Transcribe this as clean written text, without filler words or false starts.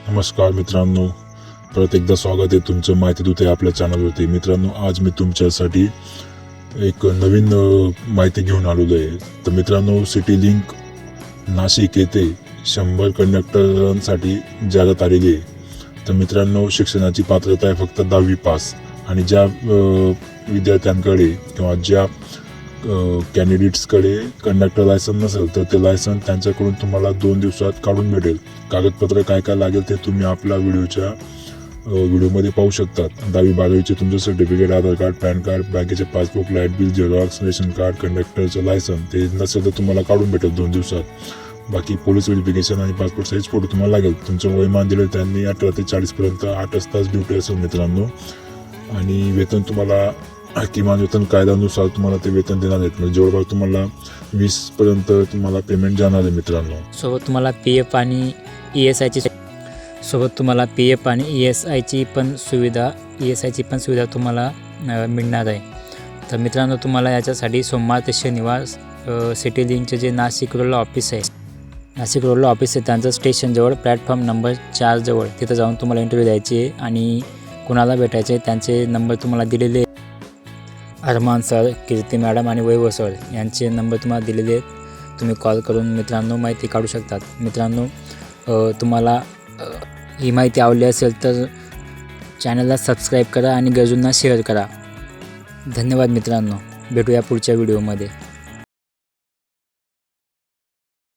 नमस्कार मित्रांनो, परत एकदा स्वागत आहे तुमचं माहिती दूत आहे आपल्या चॅनलवरती. मित्रांनो, आज मी तुमच्यासाठी एक नवीन माहिती घेऊन आलेलो आहे. तर मित्रांनो, सिटी लिंक नाशिक येथे 100 कंडक्टरांसाठी जाहिरात आलेली आहे. तर मित्रांनो, शिक्षणाची पात्रता आहे फक्त 10वी पास आणि ज्या विद्यार्थ्यांकडे किंवा ज्या कॅन्डिडेट्सकडे कंडक्टर लायसन नसेल तर ते लायसन त्यांच्याकडून तुम्हाला 2 दिवसात काढून भेटेल. कागदपत्र काय काय लागेल ते तुम्ही आपल्या व्हिडिओमध्ये पाहू शकतात. 10वी 12वीचे तुमचं certificate, Aadhaar card, PAN card, बँकेचे passbook, light bill, xerox, ration card, कंडक्टरचं लायसन ते नसेल तर तुम्हाला काढून भेटेल 2 दिवसात. बाकी पोलीस व्हेरिफिकेशन आणि पासपोर्ट साईज फोटो तुम्हाला लागेल. तुमचं वयमान दिलं त्यांनी 18 ते 40 पर्यंत 8 तास ड्युटी असेल मित्रांनो. आणि वेतन तुम्हाला किमान वेतन कायद्यानुसार तुम्हाला ते वेतन देणार आहेत. म्हणजे जवळपास तुम्हाला 20 पर्यंत तुम्हाला पेमेंट जाणार आहे मित्रांनो. सोबत तुम्हाला PF आणि ESIची पण सुविधा तुम्हाला मिळणार आहे. तर मित्रांनो, तुम्हाला याच्यासाठी सोमवार ते शनिवार सिटी लिंकचे जे नाशिक रोडला ऑफिस आहे त्यांचं स्टेशनजवळ प्लॅटफॉर्म नंबर 4 जवळ तिथं जाऊन तुम्हाला इंटरव्ह्यू द्यायची आहे. आणि कुणाला भेटायचे त्यांचे नंबर तुम्हाला दिलेले. अरमान सर, कीर्ती मॅडम आणि वैभव सर यांचे नंबर तुम्हाला दिलेले आहेत. तुम्ही कॉल करून मित्रांनो माहिती काढू शकतात. मित्रांनो, तुम्हाला ही माहिती आवडली असेल तर चॅनलला सबस्क्राईब करा आणि गरजूंना शेअर करा. धन्यवाद मित्रांनो, भेटूया पुढच्या व्हिडिओमध्ये.